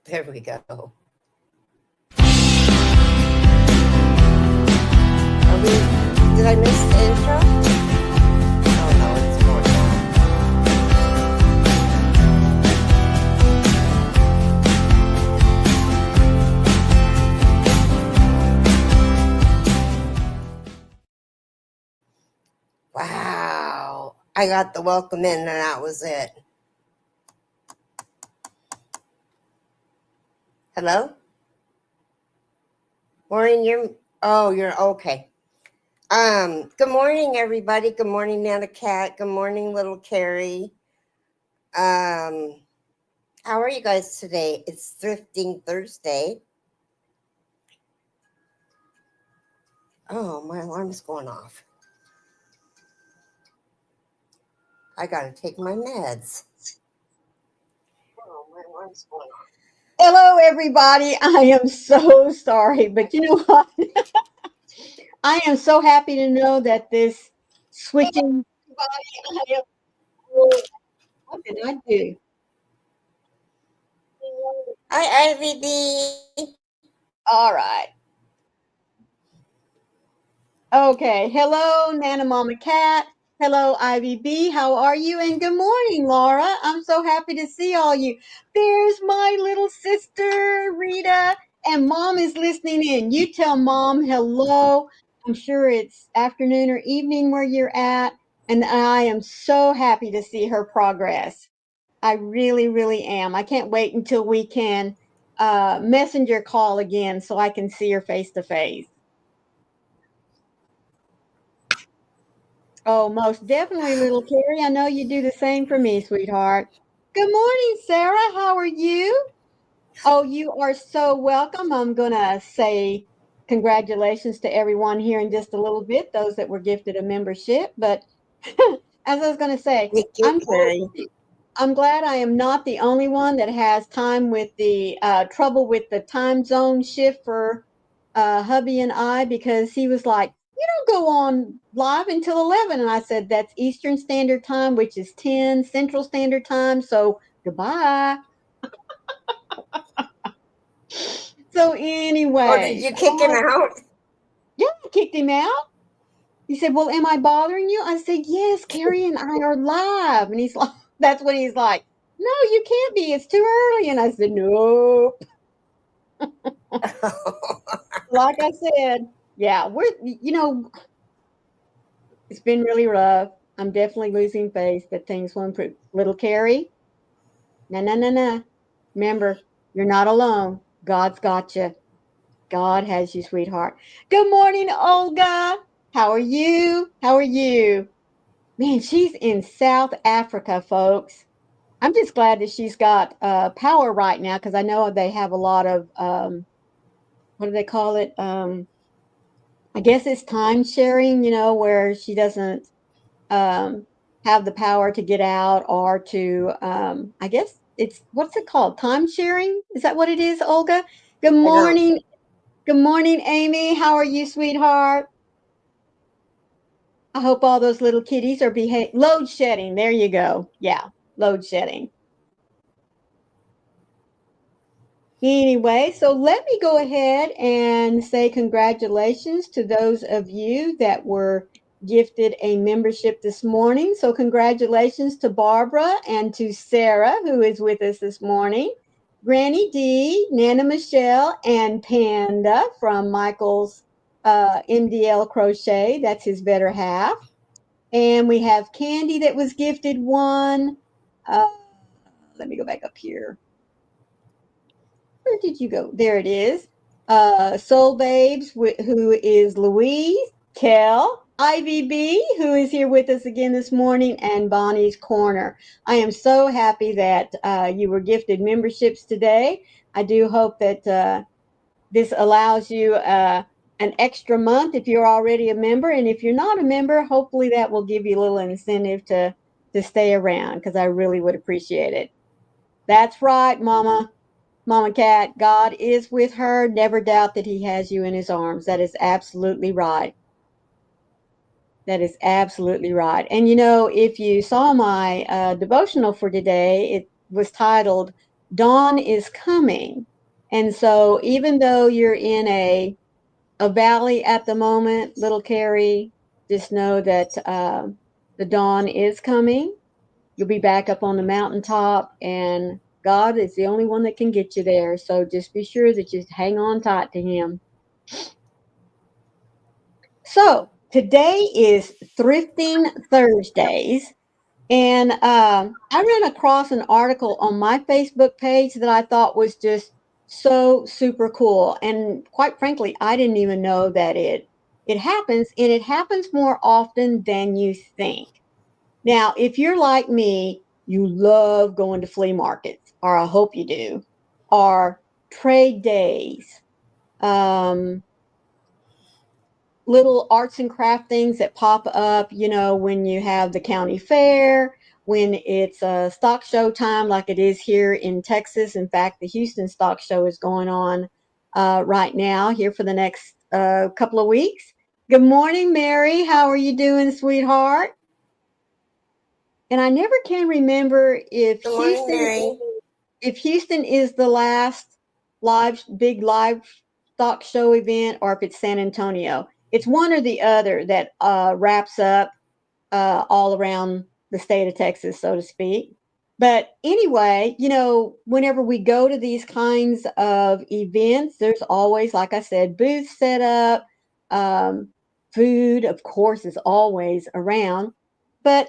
There we go. Did I miss the intro? Oh no, it's more now. Wow. I got the welcome in and that was it. Hello? Maureen, you're okay. Good morning, everybody. Good morning, Nana Cat. Good morning, little Carrie. How are you guys today? It's Thrifting Thursday. Oh, my alarm's going off. I gotta take my meds. Oh, my alarm's going off. Hello, everybody. I am so sorry, but you know what? I am so happy to know that this switching. What did I do? Hi, Ivy B. All right. Okay. Hello, Nana Mama Cat. Hello, Ivy B. How are you? And good morning, Laura. I'm so happy to see all you. There's my little sister, Rita, and Mom is listening in. You tell Mom hello. I'm sure it's afternoon or evening where you're at, and I am so happy to see her progress. I really, really am. I can't wait until we can messenger call again so I can see her face to face. Oh, most definitely, little Carrie. I know you do the same for me, sweetheart. Good morning, Sarah. How are you? Oh, you are so welcome. I'm going to say congratulations to everyone here in just a little bit, those that were gifted a membership. But as I was going to say, I'm glad I am not the only one that has time with the trouble with the time zone shift for hubby and I, because he was like, you don't go on live until 11. And I said, that's Eastern Standard Time, which is 10 Central Standard Time. So goodbye. So anyway. Oh, did you kick him out? Yeah, I kicked him out. He said, well, am I bothering you? I said, yes, Carrie and I are live. And he's like, that's what he's like. No, you can't be. It's too early. And I said, nope. Like I said, yeah, it's been really rough. I'm definitely losing faith that things will improve. Little Carrie, no. Remember, you're not alone. God's got you. God has you, sweetheart. Good morning, Olga. How are you? How are you? Man, she's in South Africa, folks. I'm just glad that she's got power right now, because I know they have a lot of, what do they call it? I guess it's time sharing, where she doesn't have the power to get out or to, I guess what's it called? Time sharing? Is that what it is, Olga? Good morning. Good morning, Amy. How are you, sweetheart? I hope all those little kitties are load shedding. There you go. Yeah, load shedding. Anyway, so let me go ahead and say congratulations to those of you that were gifted a membership this morning. So congratulations to Barbara and to Sarah, who is with us this morning, Granny D, Nana Michelle, and Panda from Michael's MDL Crochet. That's his better half. And we have Candy that was gifted one. Let me go back up here. Where did you go? There it is. Soul Babes, who is Louise, Kel, Ivy B, who is here with us again this morning, and Bonnie's Corner. I am so happy that you were gifted memberships today. I do hope that this allows you an extra month if you're already a member. And if you're not a member, hopefully that will give you a little incentive to stay around, because I really would appreciate it. That's right, Mama Cat. God is with her. Never doubt that he has you in his arms. That is absolutely right. That is absolutely right. And if you saw my devotional for today, it was titled dawn is coming. And so even though you're in a valley at the moment, little Carrie, just know that the dawn is coming. You'll be back up on the mountaintop, and God is the only one that can get you there. So just be sure that you hang on tight to Him. So today is Thrifting Thursdays. And I ran across an article on my Facebook page that I thought was just so super cool. And quite frankly, I didn't even know that it happens, and it happens more often than you think. Now, if you're like me, you love going to flea markets, or I hope you do, or trade days. Um, Little arts and craft things that pop up, when you have the county fair, when it's a stock show time like it is here in Texas. In fact, the Houston stock show is going on right now here for the next couple of weeks. Good morning, Mary. How are you doing, sweetheart? And I never can remember if Good morning, Mary. Houston is the last big live stock show event, or if it's San Antonio. It's one or the other that wraps up all around the state of Texas, so to speak. But anyway, whenever we go to these kinds of events, there's always, like I said, booths set up. Um, Food, of course, is always around. But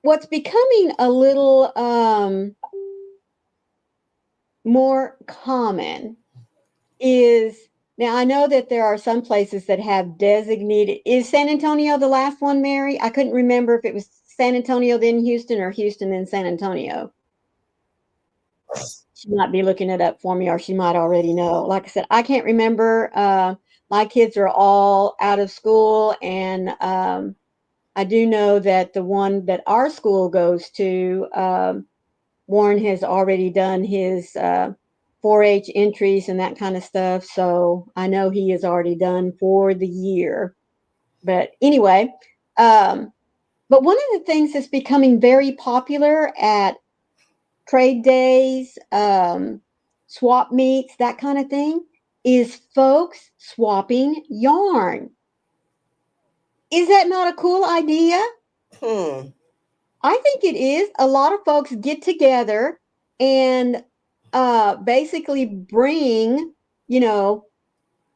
what's becoming a little more common is, now I know that there are some places that have designated. Is San Antonio the last one, Mary? I couldn't remember if it was San Antonio then Houston, or Houston then San Antonio. She might be looking it up for me, or she might already know. Like I said, I can't remember. My kids are all out of school, and I do know that the one that our school goes to, Warren has already done his 4-H entries and that kind of stuff. So I know he is already done for the year. But anyway, but one of the things that's becoming very popular at trade days, swap meets, that kind of thing, is folks swapping yarn. Is that not a cool idea? I think it is. A lot of folks get together and basically bring,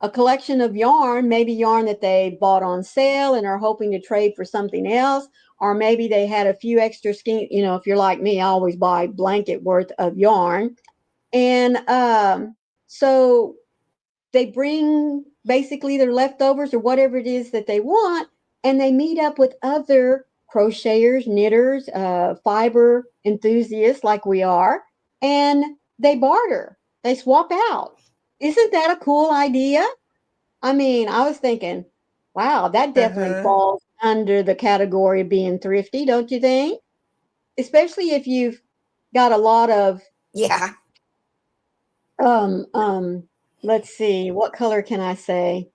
a collection of yarn, maybe yarn that they bought on sale and are hoping to trade for something else, or maybe they had a few extra skein. If you're like me, I always buy blanket worth of yarn. And so they bring basically their leftovers or whatever it is that they want, and they meet up with other crocheters, knitters, fiber enthusiasts like we are, and they barter, they swap out. Isn't that a cool idea? I mean, I was thinking, wow, that definitely falls under the category of being thrifty, don't you think? Especially if you've got a lot of, Yeah. let's see, what color can I say?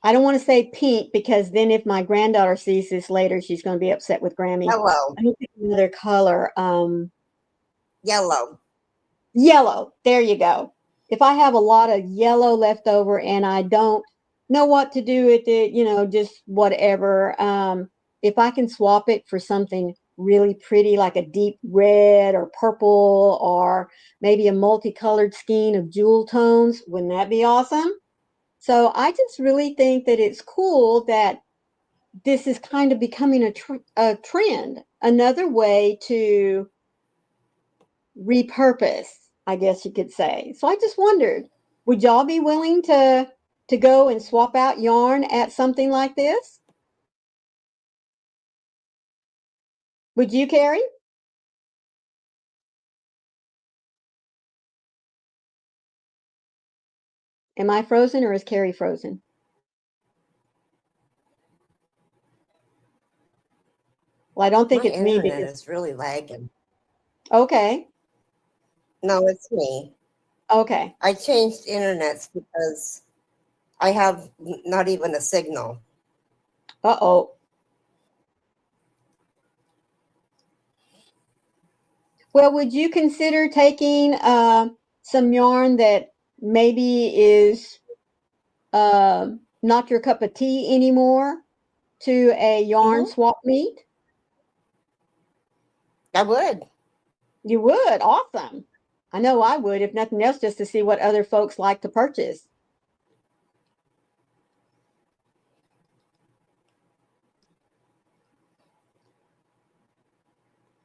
I don't want to say pink, because then if my granddaughter sees this later, she's going to be upset with Grammy. Yellow. I don't think another color. Yellow. Yellow. There you go. If I have a lot of yellow left over and I don't know what to do with it, just whatever. If I can swap it for something really pretty, like a deep red or purple, or maybe a multicolored skein of jewel tones, wouldn't that be awesome? So I just really think that it's cool that this is kind of becoming a trend, another way to repurpose, I guess you could say. So I just wondered, would y'all be willing to go and swap out yarn at something like this? Would you, Carrie? Am I frozen, or is Carrie frozen? Well, I don't think My it's me internet because, is really lagging. okay, No, it's me. okay. I changed internets because I have not even a signal. Uh-oh. Well, would you consider taking some yarn that maybe is not your cup of tea anymore to a yarn Hmm. swap meet? I would. You would. Awesome. I know I would, if nothing else, just to see what other folks like to purchase.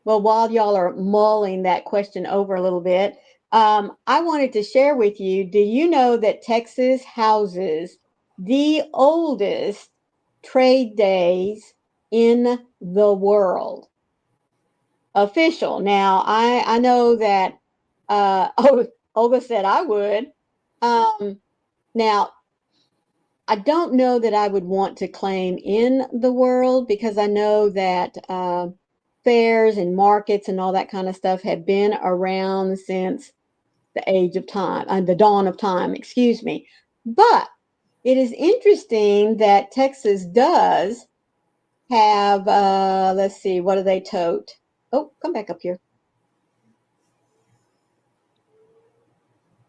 Well, while y'all are mulling that question over a little bit, I wanted to share with you, do you know that Texas houses the oldest trade days in the world? Official. Now, I know that Olga said I would. Now, I don't know that I would want to claim in the world because I know that fairs and markets and all that kind of stuff have been around since the age of time, the dawn of time, excuse me. But it is interesting that Texas does have, let's see, what do they tote? Oh, come back up here.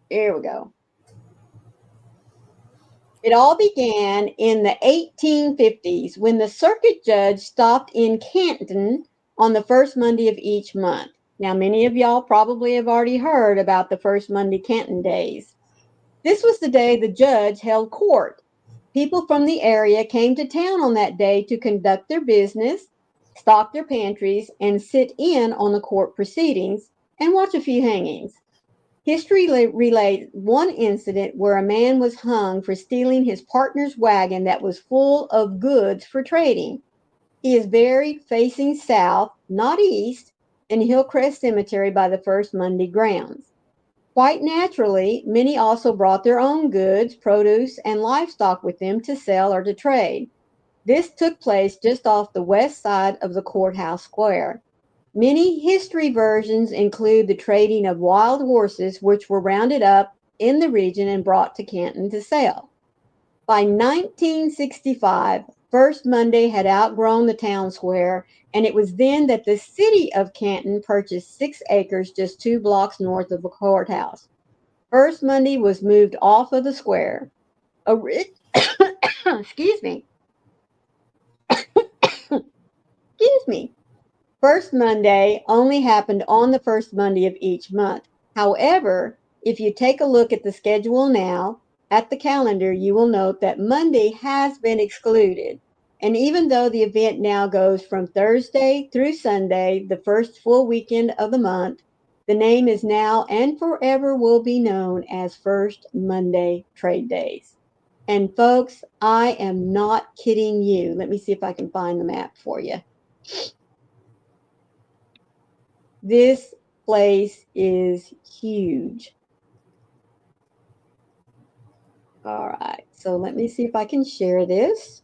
Here we go. It all began in the 1850s when the circuit judge stopped in Canton on the first Monday of each month. Now, many of y'all probably have already heard about the first Monday Canton days. This was the day the judge held court. People from the area came to town on that day to conduct their business, stock their pantries, and sit in on the court proceedings and watch a few hangings. History relates one incident where a man was hung for stealing his partner's wagon that was full of goods for trading. He is buried facing south, not east, in Hillcrest Cemetery by the First Monday grounds. Quite naturally, many also brought their own goods, produce, and livestock with them to sell or to trade. This took place just off the west side of the courthouse square. Many history versions include the trading of wild horses, which were rounded up in the region and brought to Canton to sell. By 1965, First Monday had outgrown the town square, and it was then that the city of Canton purchased 6 acres just 2 blocks north of the courthouse. First Monday was moved off of the square. Excuse me. Excuse me. First Monday only happened on the first Monday of each month. However, if you take a look at the schedule now, at the calendar, you will note that Monday has been excluded. And even though the event now goes from Thursday through Sunday, the first full weekend of the month, the name is now and forever will be known as First Monday Trade Days. And folks, I am not kidding you. Let me see if I can find the map for you. This place is huge. All right, so let me see if I can share this.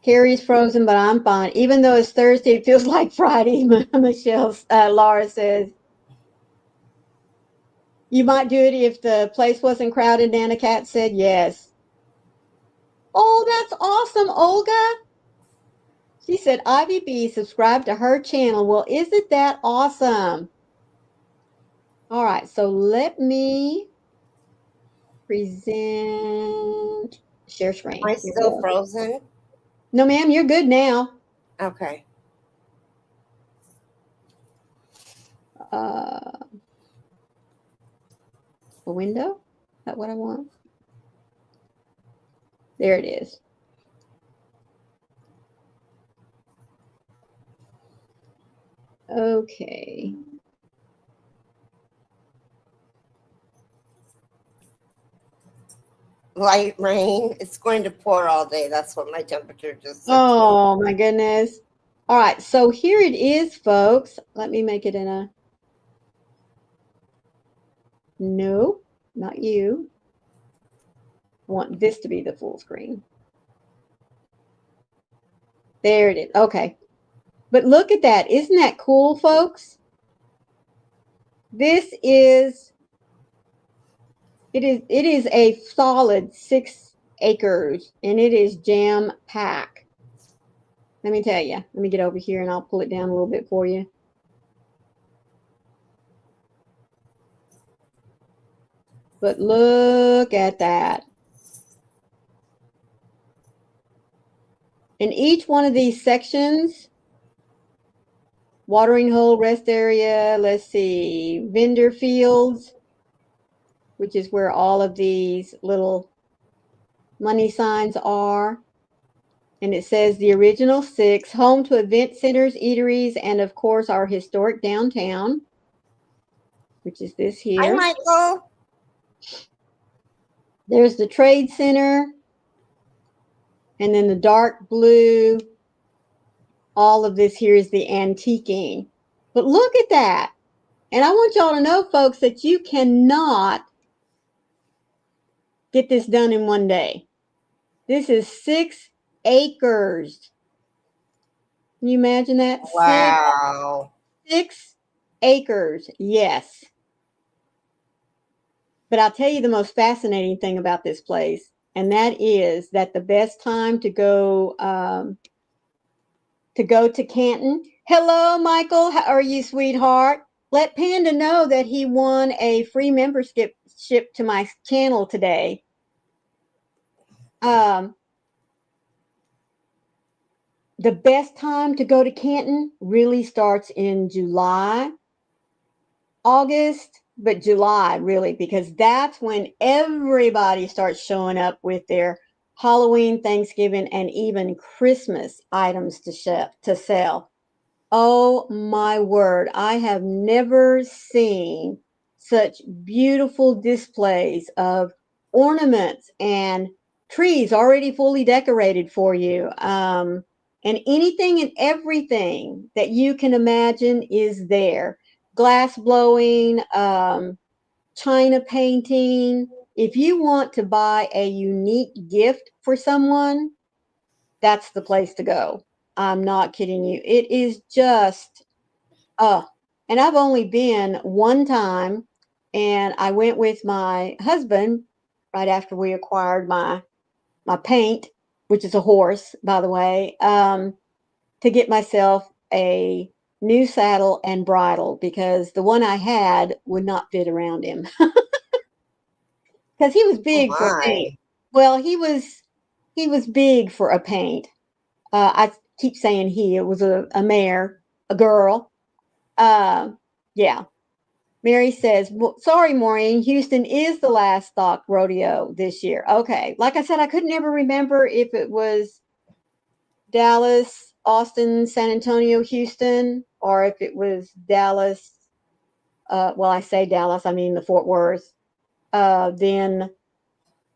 Carrie's frozen, but I'm fine. Even though it's Thursday, it feels like Friday. Laura says, you might do it if the place wasn't crowded. Nana Cat said yes. Oh, that's awesome, Olga. She said, Ivy B, subscribe to her channel. Well, isn't that awesome? All right, so let me present, share Am screen. I Here we still go. frozen? No, ma'am, you're good now. Okay. A window? Is that what I want? There it is. Okay. Light rain. It's going to pour all day. That's what my temperature just said to me. Oh my goodness. All right, so here it is, folks. Let me make it in a, no, not you. I want this to be the full screen. There it is. Okay. But look at that. Isn't that cool, folks? This is, it is a solid 6 acres and it is jam packed. Let me tell you. Let me get over here and I'll pull it down a little bit for you. But look at that. In each one of these sections, watering hole, rest area, let's see, vendor fields, which is where all of these little money signs are. And it says the original 6, home to event centers, eateries, and of course our historic downtown, which is this Hi, here. Michael. There's the trade center, and then the dark blue. All of this here is the antiquing. But look at that. And I want y'all to know, folks, that you cannot get this done in one day. This is 6 acres. Can you imagine that? Wow. 6 acres. Yes. But I'll tell you the most fascinating thing about this place, and that is that the best time to go to Canton. Hello, Michael. How are you, sweetheart? Let Panda know that he won a free membership to my channel today. The best time to go to Canton really starts in July, August, but July really, because that's when everybody starts showing up with their Halloween, Thanksgiving, and even Christmas items to sell. Oh my word, I have never seen such beautiful displays of ornaments and trees already fully decorated for you. And anything and everything that you can imagine is there. Glass blowing, china painting. If you want to buy a unique gift for someone, that's the place to go. I'm not kidding you. It is just, and I've only been one time, and I went with my husband right after we acquired my paint, which is a horse, by the way, to get myself a new saddle and bridle because the one I had would not fit around him because he was Oh big for a paint. my. Well, he was big for a paint. I keep saying he. It was a mare, a girl. Yeah. Mary says, sorry, Maureen, Houston is the last stock rodeo this year. Okay. Like I said, I could never remember if it was Dallas, Austin, San Antonio, Houston, or if it was Dallas. Well, I say Dallas, I mean the Fort Worth, then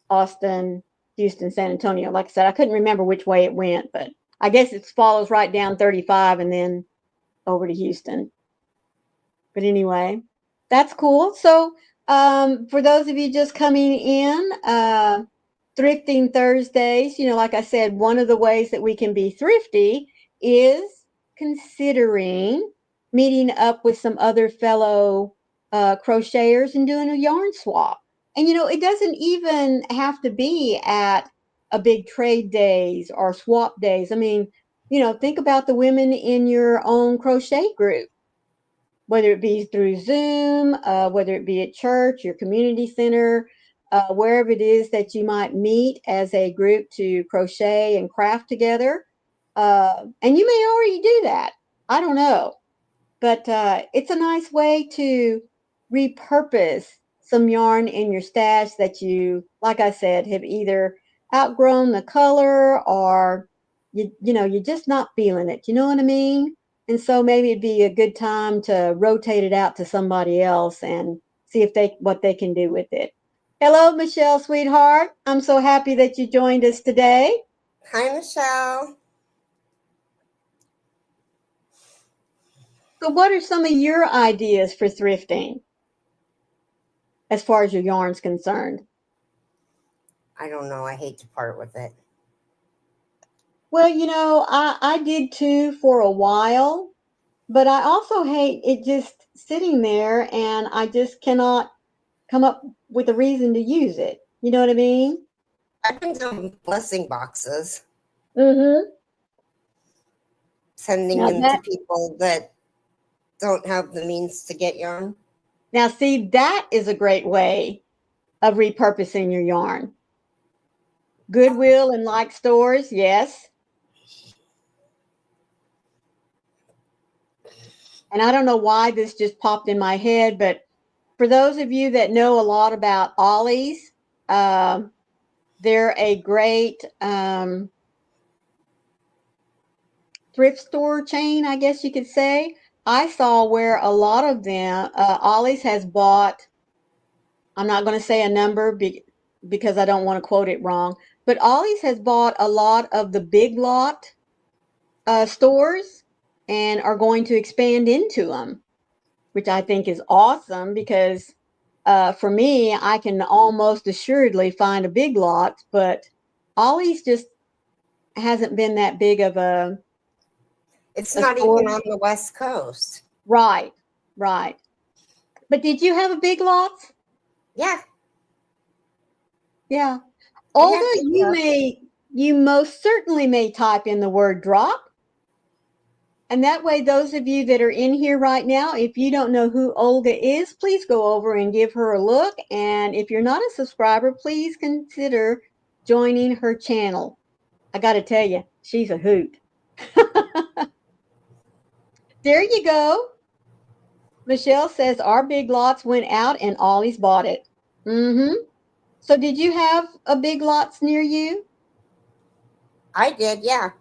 Austin, Houston, San Antonio. Like I said, I couldn't remember which way it went, but I guess it follows right down 35 and then over to Houston. But anyway, that's cool. So, for those of you just coming in, Thrifting Thursdays, like I said, one of the ways that we can be thrifty is considering meeting up with some other fellow crocheters and doing a yarn swap. And, it doesn't even have to be at a big trade days or swap days. I mean, think about the women in your own crochet group, whether it be through Zoom, whether it be at church, your community center, wherever it is that you might meet as a group to crochet and craft together. And you may already do that. I don't know. But it's a nice way to repurpose some yarn in your stash that you, like I said, have either outgrown the color or you're just not feeling it. You know what I mean? And so maybe it'd be a good time to rotate it out to somebody else and see what they can do with it. Hello, Michelle, sweetheart. I'm so happy that you joined us today. Hi, Michelle. So what are some of your ideas for thrifting as far as your yarn's concerned? I don't know. I hate to part with it. Well, I did too for a while, but I also hate it just sitting there and I just cannot come up with a reason to use it. You know what I mean? I've been doing blessing boxes. Mm-hmm. sending Now them to people that don't have the means to get yarn. Now, see, that is a great way of repurposing your yarn. Goodwill and like stores, yes. And I don't know why this just popped in my head, but for those of you that know a lot about Ollie's, they're a great thrift store chain, I guess you could say. I saw where a lot of them, Ollie's has bought, I'm not going to say a number because I don't want to quote it wrong, but Ollie's has bought a lot of the big lot stores and are going to expand into them, which I think is awesome because for me, I can almost assuredly find a big lot, but Ollie's just hasn't been that big of It's a not store. even on the West Coast. Right, right. But did you have a big lot? Yeah. Yeah. We have Olga, big lots. you most certainly may type in the word drop. And that way, those of you that are in here right now, if you don't know who Olga is, please go over and give her a look. And if you're not a subscriber, please consider joining her channel. I got to tell you, she's a hoot. There you go. Michelle says our big lots went out and Ollie's bought it. Mm-hmm. So did you have a big lots near you? I did, yeah.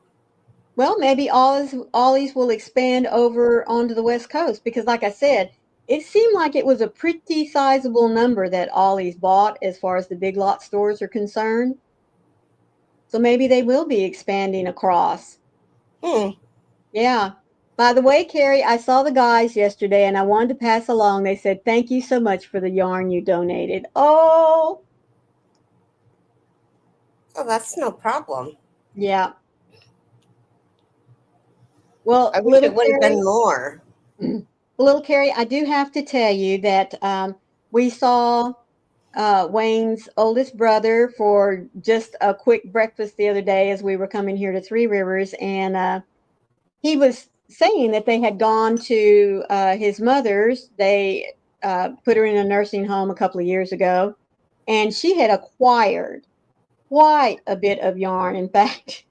Well, maybe Ollie's will expand over onto the West Coast because, like I said, it seemed like it was a pretty sizable number that Ollie's bought as far as the big lot stores are concerned. So maybe they will be expanding across. Yeah. By the way, Carrie, I saw the guys yesterday and I wanted to pass along. They said, thank you so much for the yarn you donated. Oh, Oh, that's no problem. yeah. Well, I wish it would have been more. Little Carrie, I do have to tell you that we saw Wayne's oldest brother for just a quick breakfast the other day as we were coming here to Three Rivers, and he was saying that they had gone to his mother's. They put her in a nursing home a couple of years ago, and she had acquired quite a bit of yarn. In fact,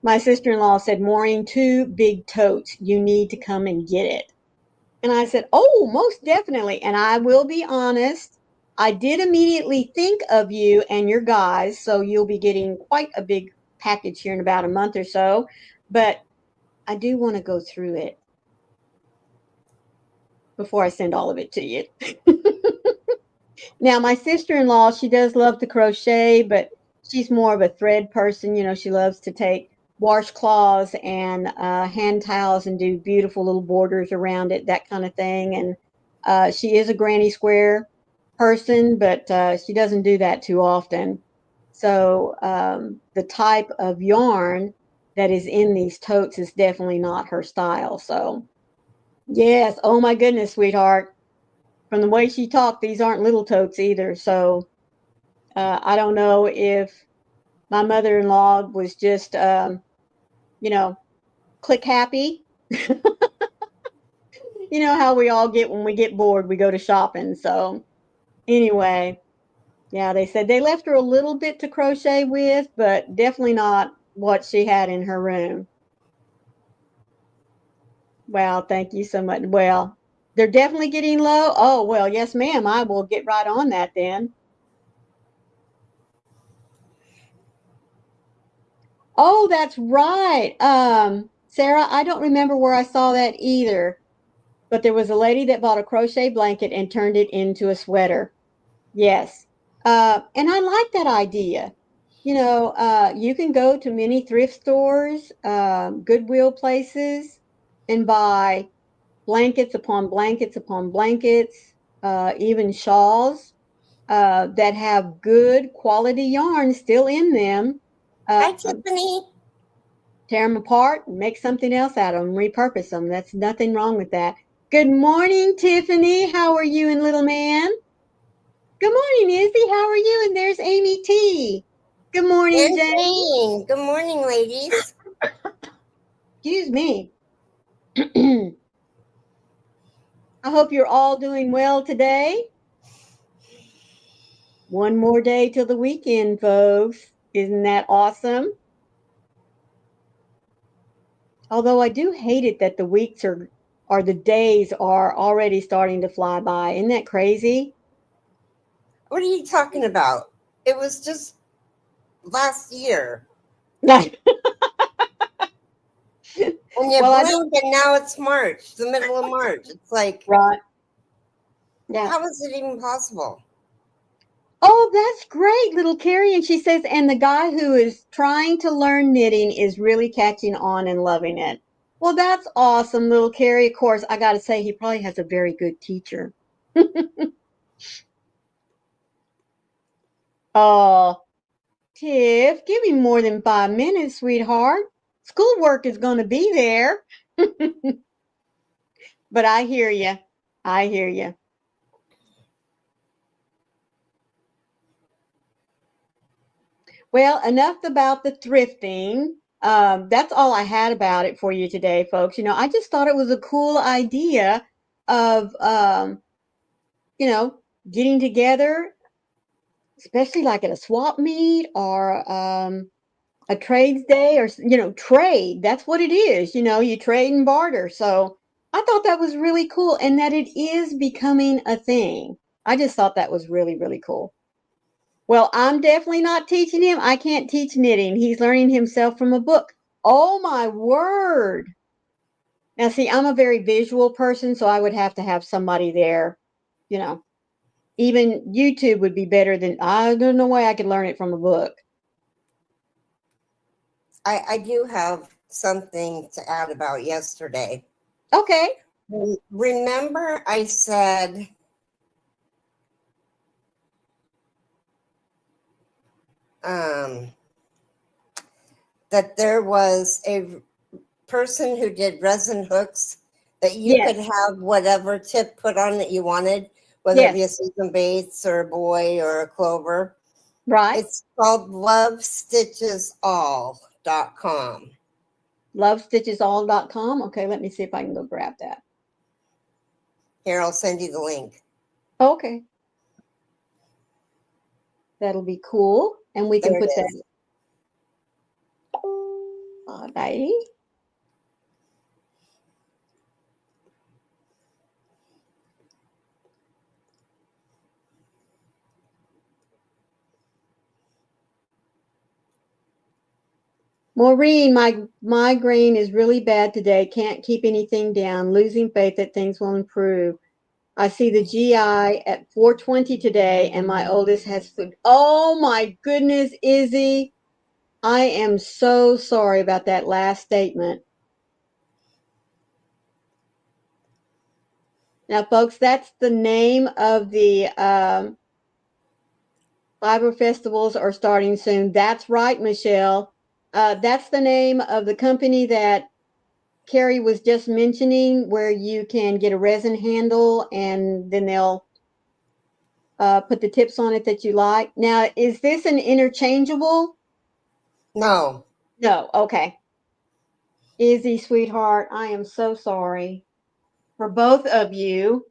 my sister-in-law said, Maureen, 2 big totes. You need to come and get it. And I said, oh, most definitely. And I will be honest, I did immediately think of you and your guys. So you'll be getting quite a big package here in about a month or so. But I do want to go through it before I send all of it to you. Now, my sister-in-law, she does love to crochet, but she's more of a thread person. You know, she loves to take washcloths and hand towels and do beautiful little borders around it, that kind of thing. And she is a granny square person, but she doesn't do that too often. So the type of yarn that is in these totes is definitely not her style. So yes, oh my goodness, sweetheart. From the way she talked, these aren't little totes either. So I don't know if my mother-in-law was just, you know, click happy. You know how we all get when we get bored, we go to shopping. So anyway, yeah, they said they left her a little bit to crochet with, but definitely not what she had in her room. Wow, thank you so much. Well, they're definitely getting low. Oh, well, yes, ma'am. I will get right on that then. Oh, that's right. Sarah, I don't remember where I saw that either, but there was a lady that bought a crochet blanket and turned it into a sweater. Yes. And I like that idea. You know, you can go to many thrift stores, Goodwill places, and buy blankets upon blankets upon blankets, even shawls that have good quality yarn still in them. Hi, Uh, Tiffany. Tear them apart and make something else out of them, repurpose them. That's nothing wrong with that. Good morning, Tiffany. How are you and little man? Good morning, Izzy. How are you? And there's Amy T. Good morning, And Jane. Jane. Good morning, ladies. Excuse me. I hope you're all doing well today. One more day till the weekend, folks. Isn't that awesome? Although I do hate it that the weeks or the days are already starting to fly by. Isn't that crazy? What are you talking about? It was just last year. Well, And you I blink don't. and now it's March, the middle of March. It's like, Right. Yeah. how is it even possible? Oh, that's great, little Carrie. And she says, and the guy who is trying to learn knitting is really catching on and loving it. Well, that's awesome, little Carrie. Of course, I got to say, he probably has a very good teacher. Oh, Tiff, give me more than 5 minutes, sweetheart. Schoolwork is going to be there. But I hear you. I hear you. Well, enough about the thrifting. That's all I had about it for you today, folks. I just thought it was a cool idea of, you know, getting together, especially like at a swap meet or a trades day or, trade. That's what it is. You trade and barter. So I thought that was really cool and that it is becoming a thing. I just thought that was really, really cool. Well, I'm definitely not teaching him. I can't teach knitting. He's learning himself from a book. Oh my word. Now, see, I'm a very visual person, so I would have to have somebody there. You know, even YouTube would be better than, there's no way I could learn it from a book. I do have something to add about yesterday. Okay. Remember, I said that there was a person who did resin hooks that you could Yes. have whatever tip put on that you wanted, whether it be a Yes. Susan Bates or a boy or a clover. Right. It's called lovestitchesall.com. Lovestitchesall.com. Okay, let me see if I can go grab that. Here, I'll send you the link. Okay. That'll be cool. And we can There it put that. is. All righty. Maureen, my migraine is really bad today. Can't keep anything down. Losing faith that things will improve. I see the GI at 4:20 today, and my oldest has food. Oh my goodness, Izzy. I am so sorry about that last statement. Now, folks, that's the name of the Fiber festivals are starting soon. That's right, Michelle. That's the name of the company that Carrie was just mentioning, where you can get a resin handle and then they'll put the tips on it that you like. Now, is this an interchangeable? No. No. Okay. Izzy, sweetheart, I am so sorry for both of you.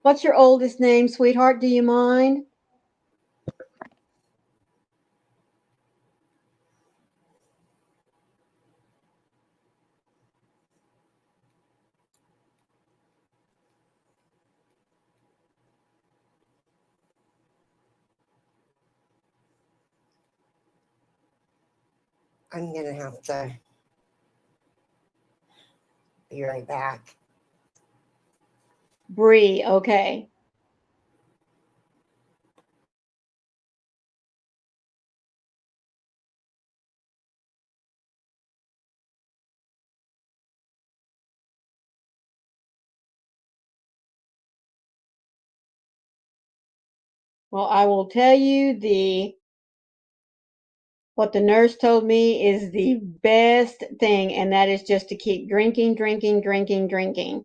What's your oldest name, sweetheart? Do you mind? I'm going to have to be right back. Bree. Okay. Well, I will tell you what the nurse told me is the best thing, and that is just to keep drinking, drinking, drinking, drinking.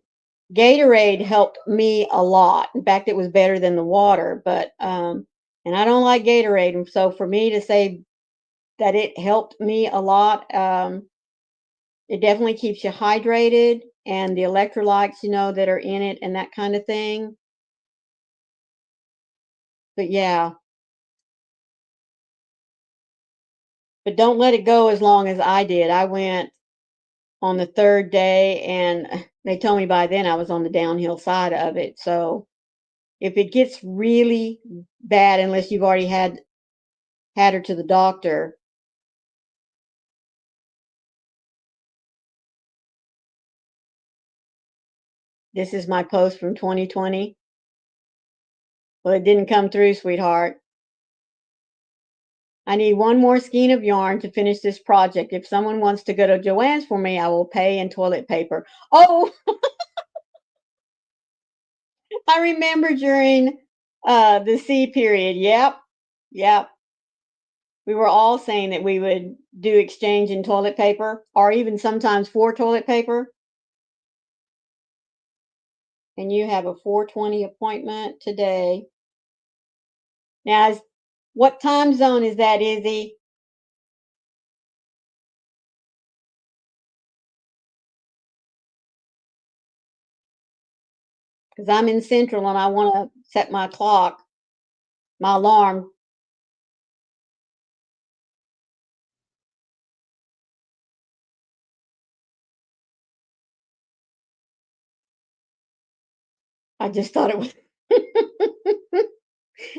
Gatorade helped me a lot. In fact, it was better than the water, but and I don't like Gatorade, and so for me to say that it helped me a lot. It definitely keeps you hydrated, and the electrolytes, that are in it and that kind of thing. But yeah, but don't let it go as long as I did. I went on the third day, and they told me by then I was on the downhill side of it. So if it gets really bad, unless you've already had her to the doctor. This is my post from 2020. Well, it didn't come through, sweetheart. I need one more skein of yarn to finish this project. If someone wants to go to Joann's for me, I will pay in toilet paper. Oh, I remember during the C period. Yep. Yep. We were all saying that we would do exchange in toilet paper, or even sometimes for toilet paper. And you have a 4:20 appointment today. Now, what time zone is that, Izzy? Because I'm in Central and I want to set my clock, my alarm. I just thought it was.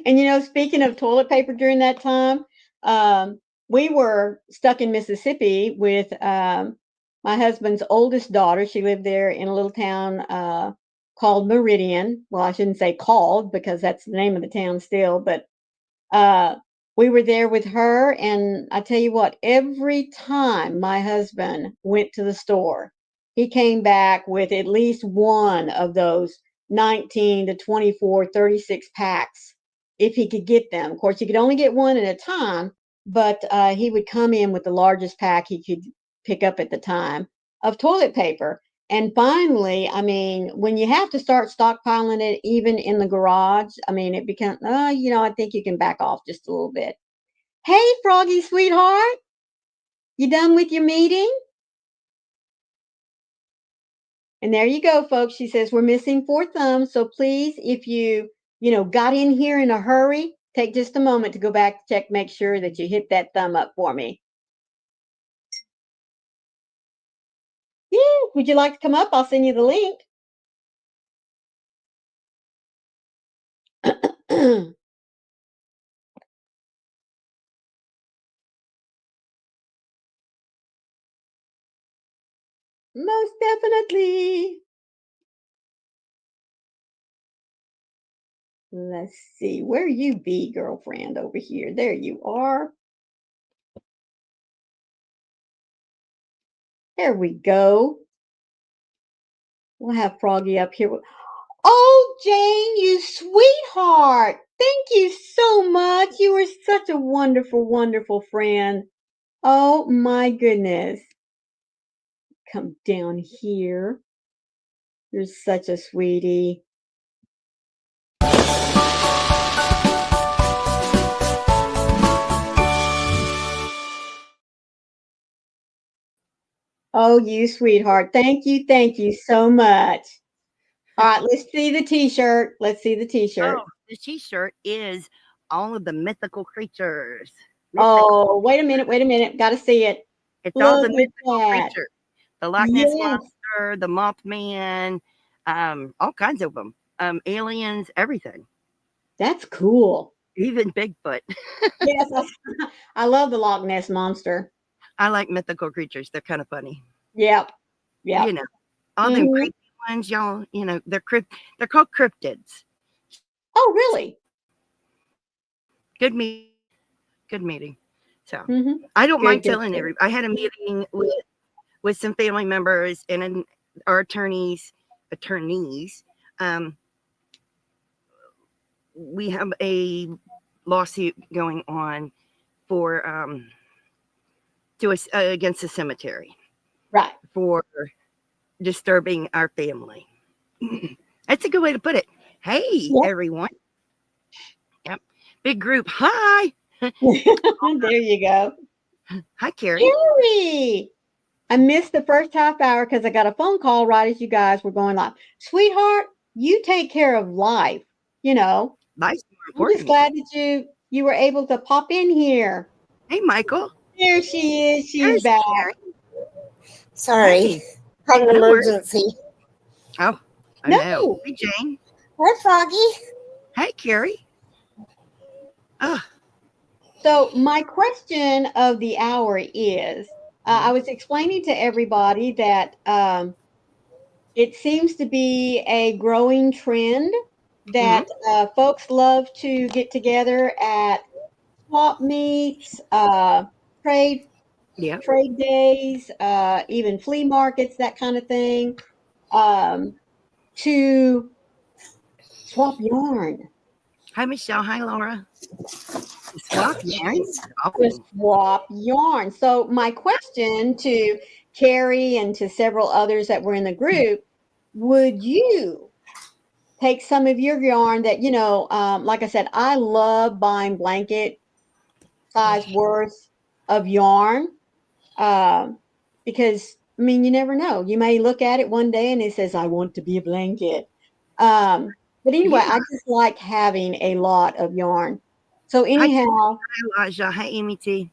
And speaking of toilet paper during that time, we were stuck in Mississippi with my husband's oldest daughter. She lived there in a little town called Meridian. Well, I shouldn't say called, because that's the name of the town still, but uh, we were there with her. And I tell you what, every time my husband went to the store, he came back with at least one of those 19 to 24, 36 packs if he could get them. Of course, he could only get one at a time, but he would come in with the largest pack he could pick up at the time of toilet paper. And finally, I mean, when you have to start stockpiling it, even in the garage, I mean, it becomes, I think you can back off just a little bit. Hey, Froggy, sweetheart, you done with your meeting? And there you go, folks. She says, we're missing 4 thumbs. So please, if got in here in a hurry, take just a moment to go back, check, make sure that you hit that thumb up for me. Yeah, would you like to come up? I'll send you the link. Most definitely. Let's see, where you be, girlfriend, over here. There you are. There we go. We'll have Froggy up here. Oh, Jane, you sweetheart. Thank you so much. You are such a wonderful, wonderful friend. Oh, my goodness. Come down here. You're such a sweetie. Oh, you sweetheart. Thank you. Thank you so much. All right, let's see the t-shirt. Let's see the t-shirt. Oh, the t-shirt is all of the mythical creatures. Oh, wait a minute. Got to see it. It's all Look the at mythical that. creatures. The Loch Ness Yes, Monster, the Mothman, all kinds of them. Aliens, everything. that's cool. Even Bigfoot. Yes, I love the Loch Ness Monster. I like mythical creatures. They're kind of funny. Yep, You yep. know, all them Mhm. creepy ones, y'all. They're called cryptids. Oh, really? Good meeting. Good meeting. So Mhm. I don't Good, mind good, telling good. everybody. I had a meeting with some family members and our attorneys. Um, we have a lawsuit going on for against the cemetery Right. for disturbing our family. That's a good way to put it. Hey, Yep. everyone. Yep. Big group. Hi. There you go. Hi, Carrie. Carrie! I missed the first half hour because I got a phone call right as you guys were going live. Sweetheart, you take care of life. You know, Life's more I'm just important. glad that you were able to pop in here. Hey, Michael. There she is. She's There's back. Carrie. Sorry, Hey. had an No worries. emergency. Oh, I No. know. Hey, Jane. Hi, Froggy. Hey, Carrie. Oh, So my question of the hour is, I was explaining to everybody that it seems to be a growing trend that folks love to get together at swap meets, trade yeah. trade days, even flea markets, that kind of thing, to swap yarn. Hi, Michelle. Hi, Laura. Swap yarn. To Oh, swap yarn. So my question to Carrie and to several others that were in the group, would you take some of your yarn that, like I said, I love buying blanket size worth of yarn, um, because I mean, you never know. You may look at it one day and it says, I want to be a blanket. But anyway, yeah. I just like having a lot of yarn. So Hi, anyhow, Elijah. Hi, Amy T.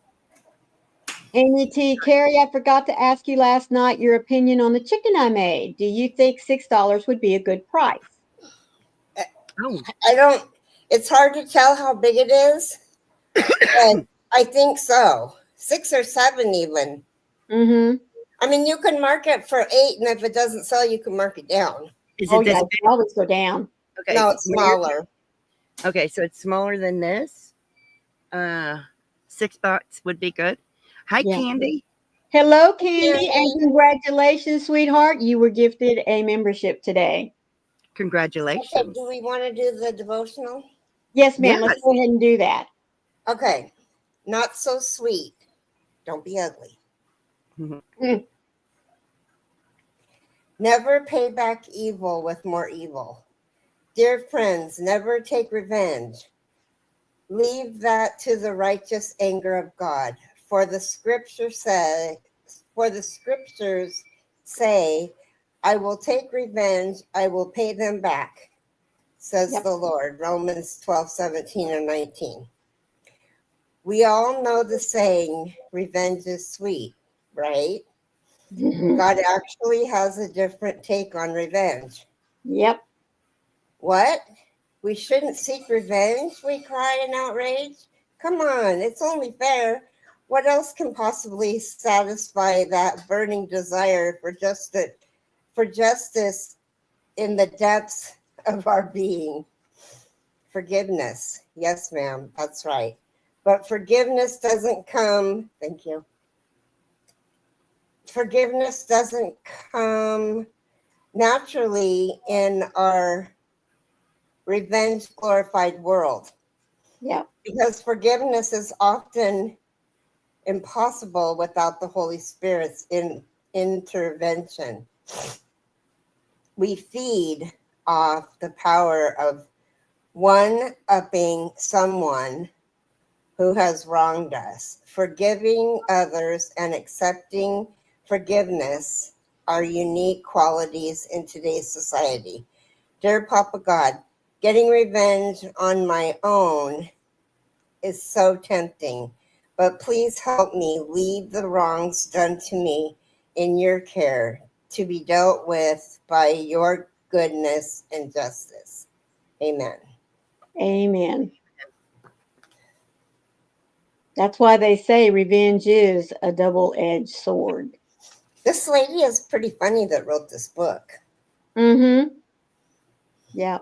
Amy T. Carrie, I forgot to ask you last night your opinion on the chicken I made. Do you think $6 would be a good price? Oh, I don't. It's hard to tell how big it is, but I think so. 6 or 7 even. Mm-hmm. I mean, you can mark it for 8, and if it doesn't sell, you can mark it down. is Oh it yeah, this it big? can always go down. Okay. No, it's smaller. Okay, so it's smaller than this. $6 would be good. Hi, Yeah. Candy. Hello, Yeah. Candy, and congratulations, sweetheart. You were gifted a membership today. Okay, Congratulations. do we want to do the devotional? Yes, ma'am. Yes. Let's go ahead and do that. Okay. Not so sweet. Don't be ugly. Mm. Never pay back evil with more evil. Dear friends, never take revenge. Leave that to the righteous anger of God. For the scriptures say, I will take revenge, I will pay them back, says Yep. the Lord. Romans 12:17 and 19. We all know the saying, revenge is sweet, right? God actually has a different take on revenge. Yep. What? We shouldn't seek revenge, we cry in outrage. Come on, it's only fair. What else can possibly satisfy that burning desire for justice in the depths of our being? Forgiveness. Yes, ma'am, that's right. But forgiveness doesn't come, thank you. Forgiveness doesn't come naturally in our revenge glorified world, Yep. because forgiveness is often impossible without the Holy Spirit's intervention. We feed off the power of one-upping someone who has wronged us. Forgiving others and accepting forgiveness are unique qualities in today's society. Dear Papa God, getting revenge on my own is so tempting, but please help me leave the wrongs done to me in your care to be dealt with by your goodness and justice. Amen. Amen. That's why they say revenge is a double-edged sword. This lady is pretty funny that wrote this book. Mm-hmm. Yeah.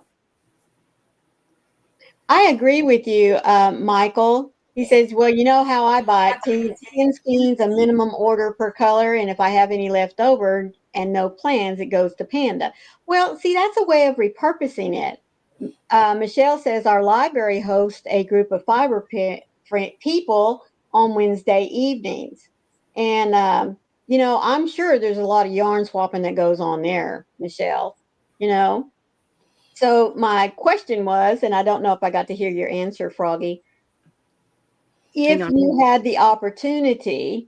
I agree with you, Michael. He says, well, you know how I buy it. 10 skeins, a minimum order per color. And if I have any left over and no plans, it goes to Panda. Well, see, that's a way of repurposing it. Michelle says our library hosts a group of people on Wednesday evenings. And, I'm sure there's a lot of yarn swapping that goes on there, Michelle, you know. So my question was, and I don't know if I got to hear your answer, Froggy. if you had the opportunity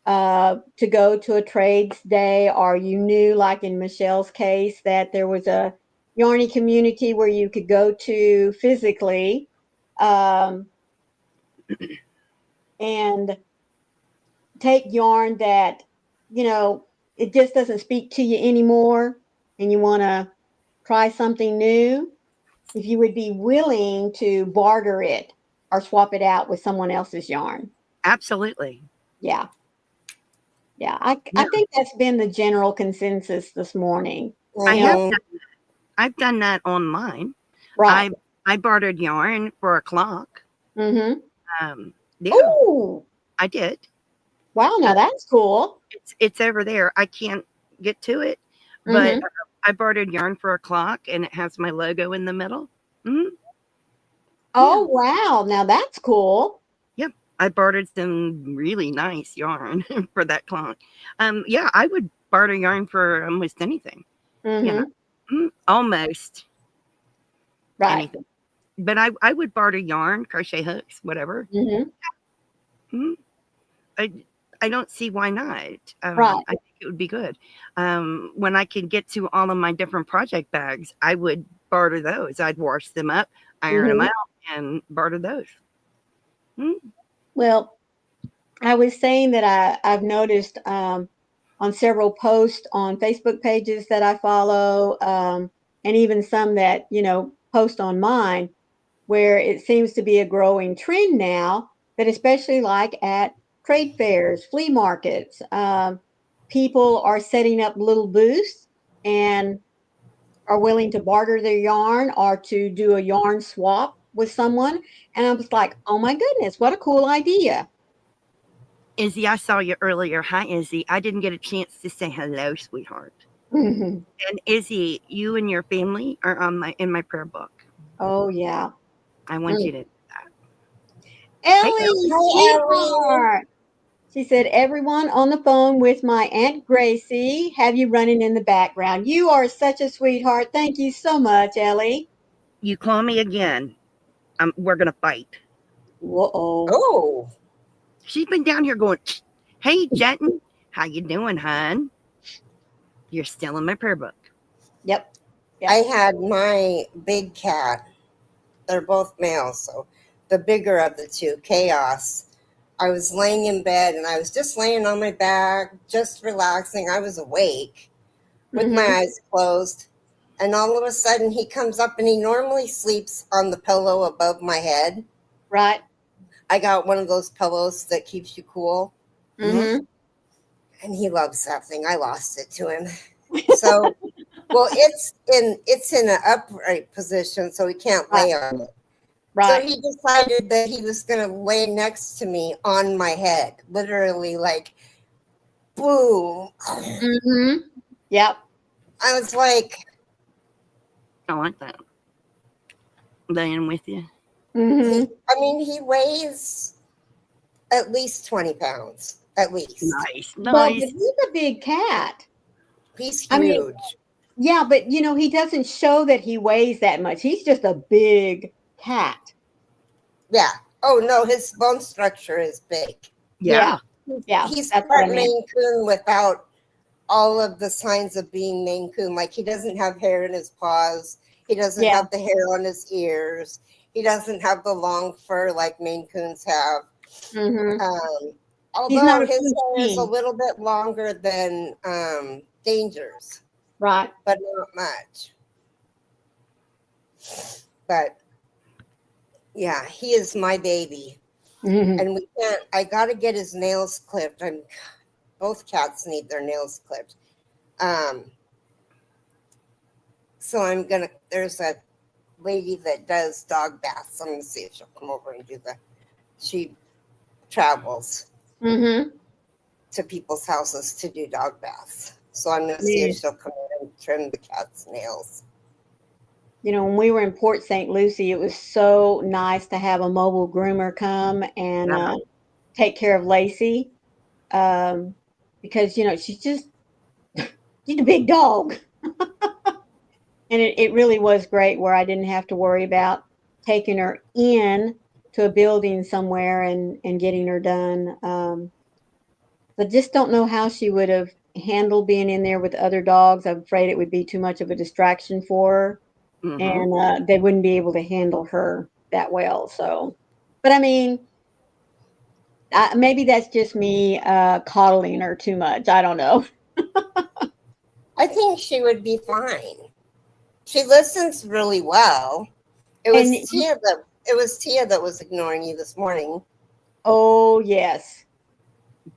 to go to a trades day, or you knew, like in Michelle's case, that there was a yarny community where you could go to physically, and take yarn that, it just doesn't speak to you anymore, and you want to try something new, if you would be willing to barter it or swap it out with someone else's yarn. Absolutely. Yeah. Yeah. I think that's been the general consensus this morning. I've done that online. Right. I bartered yarn for a clock. Mm-hmm. Yeah, Oh, I did. wow. Now that's cool. It's over there. I can't get to it, but I bartered yarn for a clock, and it has my logo in the middle. Mm-hmm. Oh, wow. Now that's cool. Yep. I bartered some really nice yarn for that clock. Yeah, I would barter yarn for almost anything. Almost anything. But I would barter yarn, crochet hooks, whatever. I don't see why not. I think it would be good. When I can get to all of my different project bags, I would barter those. I'd wash them up, iron them out, and barter those. Well, I was saying that I've noticed on several posts on Facebook pages that I follow, and even some that, post on mine, where it seems to be a growing trend now, that especially like at trade fairs, flea markets, people are setting up little booths and are willing to barter their yarn or to do a yarn swap with someone. And I was like, oh my goodness, what a cool idea. Izzy, I saw you earlier. Hi, Izzy. I didn't get a chance to say hello, sweetheart. And Izzy, you and your family are in my prayer book. Oh, yeah. I want you to do that. Ellie, sweetheart. She said, everyone on the phone with my Aunt Gracie, have you running in the background. You are such a sweetheart. Thank you so much, Ellie. You call me again, we're going to fight. Whoa. Oh. She's been down here going, hey, Jenton, how you doing, hon? You're still in my prayer book. Yep. I had my big cat. They're both males, so the bigger of the two, Chaos. I was laying in bed, and I was just laying on my back, just relaxing. I was awake with my eyes closed. And all of a sudden, he comes up, and he normally sleeps on the pillow above my head. Right. I got one of those pillows that keeps you cool. Mm-hmm. And he loves that thing. I lost it to him. So, well, it's in an upright position, so he can't lay on it. Right. So he decided that he was going to lay next to me on my head, literally, like, boom. Yep. I was like, I like that. Laying with you. He weighs at least 20 pounds, at least. Nice. But he's a big cat. He's huge. Yeah, but he doesn't show that he weighs that much. He's just a big cat. Yeah. Oh no, his bone structure is big. Yeah. He's part Maine Coon without all of the signs of being Maine Coon. Like, he doesn't have hair in his paws. He doesn't have the hair on his ears. He doesn't have the long fur like Maine Coons have. Although his hair is a little bit longer than Danger's. Right. But not much. But yeah, he is my baby. And I got to get his nails clipped. Both cats need their nails clipped. So there's a lady that does dog baths. I'm going to see if she'll come over and she travels to people's houses to do dog baths. So I'm going to see if she'll come in and trim the cat's nails. When we were in Port St. Lucie, it was so nice to have a mobile groomer come and take care of Lacey, because, she's a big dog. And it really was great where I didn't have to worry about taking her in to a building somewhere and getting her done. But just don't know how she would have handled being in there with other dogs. I'm afraid it would be too much of a distraction for her, and they wouldn't be able to handle her that well. So, but I mean, maybe that's just me coddling her too much. I don't know. I think she would be fine. She listens really well. It And was Tia that was ignoring you this morning. oh yes,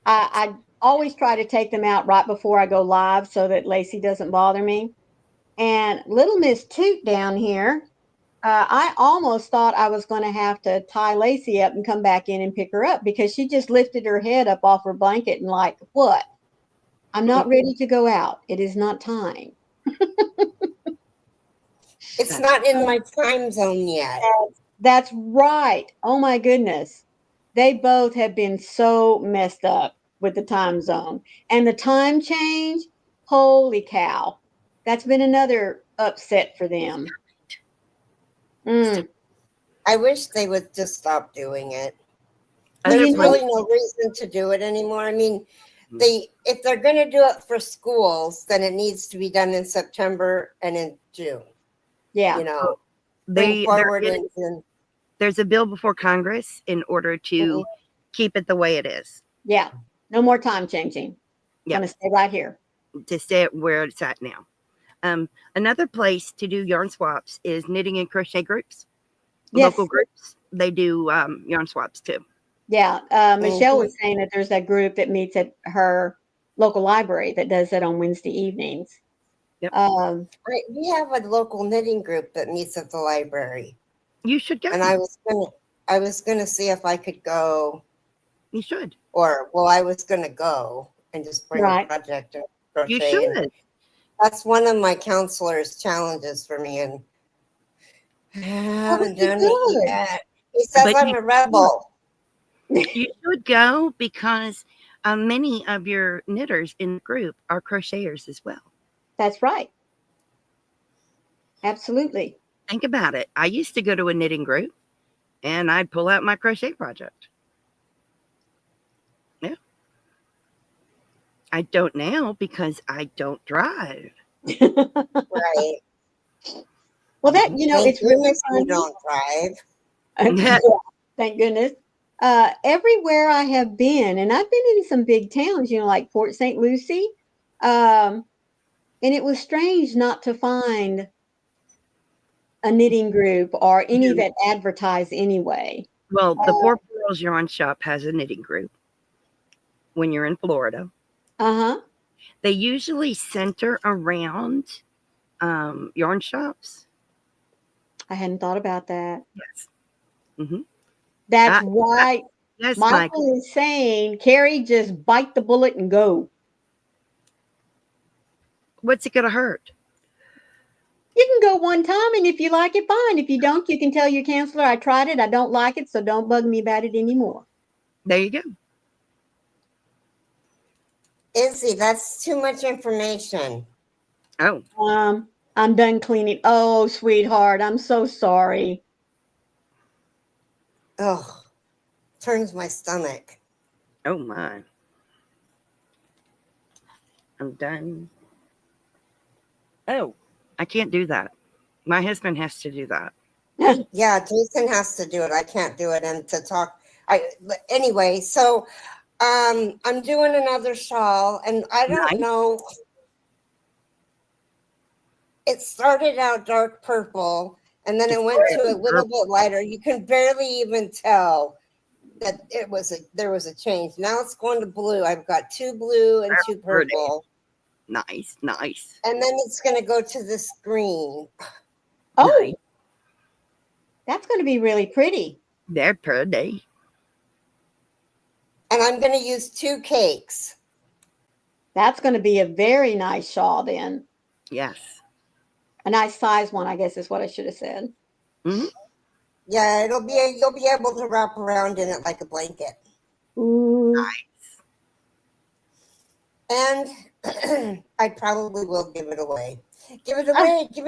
I always try to take them out right before I go live so that Lacey doesn't bother me. And little Miss Toot down here, I almost thought I was going to have to tie Lacey up and come back in and pick her up because she just lifted her head up off her blanket and like, what? I'm not ready to go out. It is not time. It's not in my time zone yet. That's right. Oh my goodness. They both have been so messed up with the time zone. And the time change, holy cow. That's been another upset for them. I wish they would just stop doing it. Well, There's really no reason to do it anymore. I mean, if they're going to do it for schools, then it needs to be done in September and in June. Yeah. You know, there's a bill before Congress in order to keep it the way it is. Yeah. No more time changing. Yeah. Going to stay right here. To stay where it's at now. Another place to do yarn swaps is knitting and crochet groups. Yes. Local groups, they do yarn swaps too. Yeah. Michelle was saying that there's that group that meets at her local library that does that on Wednesday evenings. Yep. We have a local knitting group that meets at the library. You should go. And I was gonna see if I could go. You should. I was gonna go and just bring a project of crochet. You should. That's one of my counselor's challenges for me, and I haven't done it yet. He says I'm a rebel. You should go because many of your knitters in the group are crocheters as well. That's right. Absolutely. Think about it. I used to go to a knitting group and I'd pull out my crochet project. Yeah. I don't now because I don't drive. Right. Well, that, it's really fun. You don't drive. Yeah, thank goodness. Everywhere I have been, and I've been in some big towns, like Port St. Lucie, and it was strange not to find a knitting group or any that advertise anyway. Well, the Poor Pearls Yarn Shop has a knitting group when you're in Florida. They usually center around yarn shops. I hadn't thought about that. Yes. Mm-hmm. That's why Michael is saying, Carrie, just bite the bullet and go. What's it going to hurt? You can go one time, and if you like it, fine. If you don't, you can tell your counselor, I tried it, I don't like it, so don't bug me about it anymore. There you go. Izzy, that's too much information. Oh. I'm done cleaning. Oh, sweetheart, I'm so sorry. Oh, turns my stomach. Oh, my. I'm done. Oh, I can't do that. My husband has to do that. Yeah, Jason has to do it. I can't do it. And to talk. Anyway, so I'm doing another shawl, and I don't know. It started out dark purple, and then it went to a little bit lighter. You can barely even tell that there was a change. Now it's going to blue. I've got 2 blue and 2 purple. Nice. And then it's going to go to this green. Oh, nice. That's going to be really pretty. They're pretty. And I'm going to use 2 cakes. That's going to be a very nice shawl then. Yes. A nice size one, I guess is what I should have said. Mm-hmm. Yeah, you'll be able to wrap around in it like a blanket. Ooh. Nice. And I probably will give it away. Give it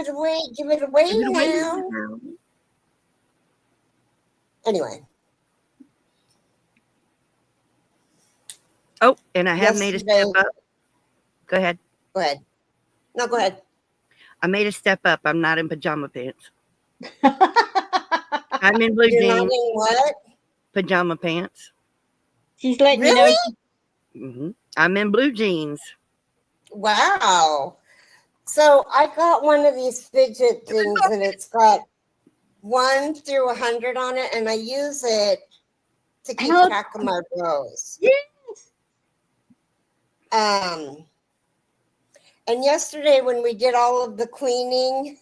away now. Anyway. Oh, and I have made a step yesterday. up. Go ahead. Go ahead. No, go ahead. I made a step up. I'm not in pajama pants. I'm in blue You're not jeans, in what? pajama pants. She's letting you know. Really? I'm in blue jeans. Wow. So I got one of these fidget things, and it's got 1 through 100 on it, and I use it to keep Oh, track of my rows. yes. And yesterday when we did all of the cleaning,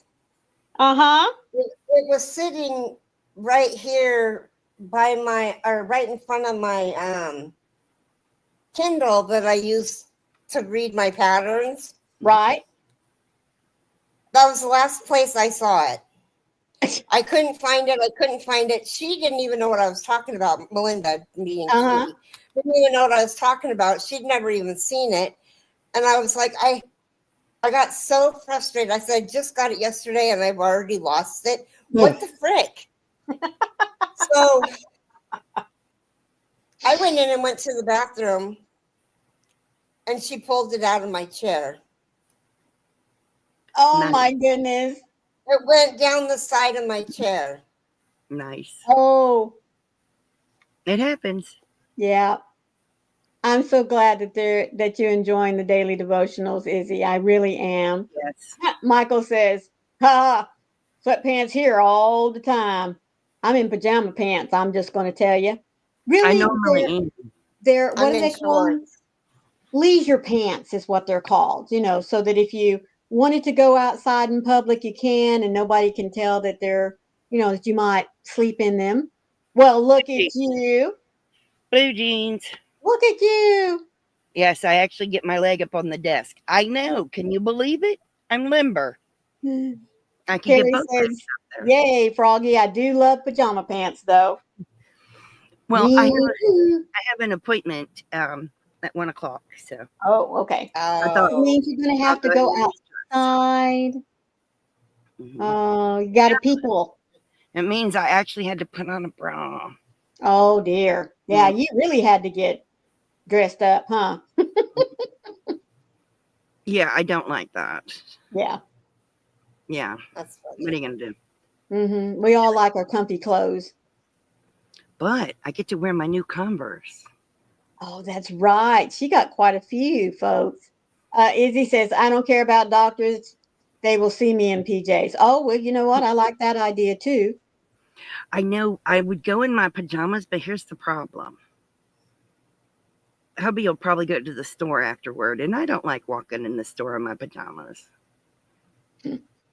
Uh-huh. it was sitting right here by right in front of my Kindle that I use to read my patterns. Right. That was the last place I saw it. I couldn't find it. She didn't even know what I was talking about. Melinda, being Uh-huh. she didn't even know what I was talking about. She'd never even seen it. And I was like, I got so frustrated. I said, I just got it yesterday and I've already lost it. What the frick? So I went in and went to the bathroom, and she pulled it out of my chair. Oh Nice. my goodness. It went down the side of my chair. Nice. Oh, It happens. yeah. I'm so glad that you're enjoying the daily devotionals, Izzy. I really am. Yes. Michael says, ha, sweatpants here all the time. I'm in pajama pants, I'm just going to tell you. I Really, normally am. they're what I'm do in they call them? shorts. Leisure pants is what they're called, so that if you wanted to go outside in public, you can, and nobody can tell that that you might sleep in them. Well, look at you. Blue jeans. Look at you. Yes, I actually get my leg up on the desk. I know. Can you believe it? I'm limber. I can get Carrie both says, legs up there. yay, Froggy. I do love pajama pants, though. Well, Me I too. have an appointment at 1:00. So Oh, okay. I thought It Oh, means you're going to I'll have to go ahead go and outside. Mhm. Oh, you got to people. It means I actually had to put on a bra. Oh, dear. Yeah, you really had to get dressed up, huh? Yeah, I don't like that. Yeah. Yeah. that's What funny. are you going to do? We all like our comfy clothes. But I get to wear my new Converse. Oh, that's right. She got quite a few, folks. Izzy says, I don't care about doctors. They will see me in PJs. Oh, well, you know what? I like that idea too. I know I would go in my pajamas, but here's the problem. Hubby will probably go to the store afterward, and I don't like walking in the store in my pajamas.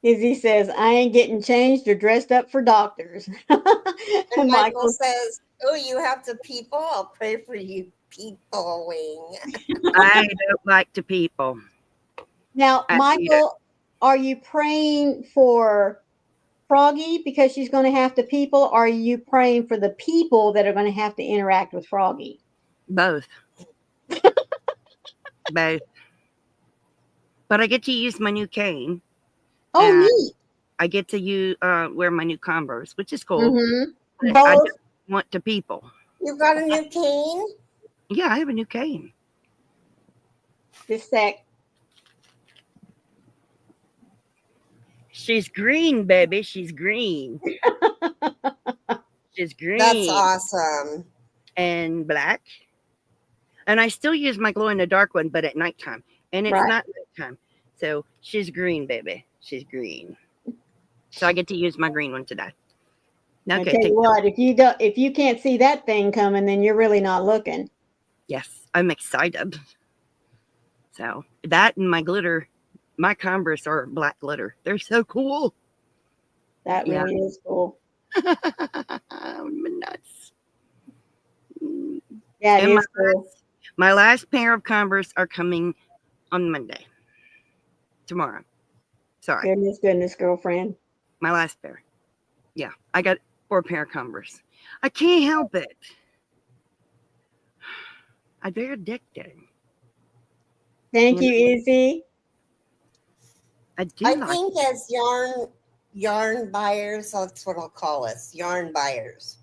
Izzy says, I ain't getting changed or dressed up for doctors. And Michael Michael, says, oh, you have to people? I'll pray for you, peopling. I don't like to people. now, I hate it. Michael, are you praying for Froggy because she's going to have to people? Or are you praying for the people that are going to have to interact with Froggy? Both. Both. But I get to use my new cane. Oh, And neat. I get to wear my new Converse, which is cool. Mm-hmm. But I Both. don't want to people. You got a new cane? Yeah, I have a new cane. This sec. She's green, baby. She's green. She's green. That's awesome. And black. And I still use my glow in the dark one, but at nighttime. And it's Right. not nighttime. So she's green, baby. She's green. So I get to use my green one today. I Okay, tell take you what, if you can't see that thing coming, then you're really not looking. Yes, I'm excited. So that and my glitter, my Converse are black glitter. They're so cool. That Yeah. really is cool. I'm nuts. Yeah, it And is cool. my last pair of Converse are coming on Monday. Tomorrow. Sorry. Goodness, girlfriend. My last pair. Yeah. I got 4 pair of Converse. I can't help it. They're addicting. Thank you, Izzy. I do I like think as yarn buyers, that's what I'll call us, yarn buyers.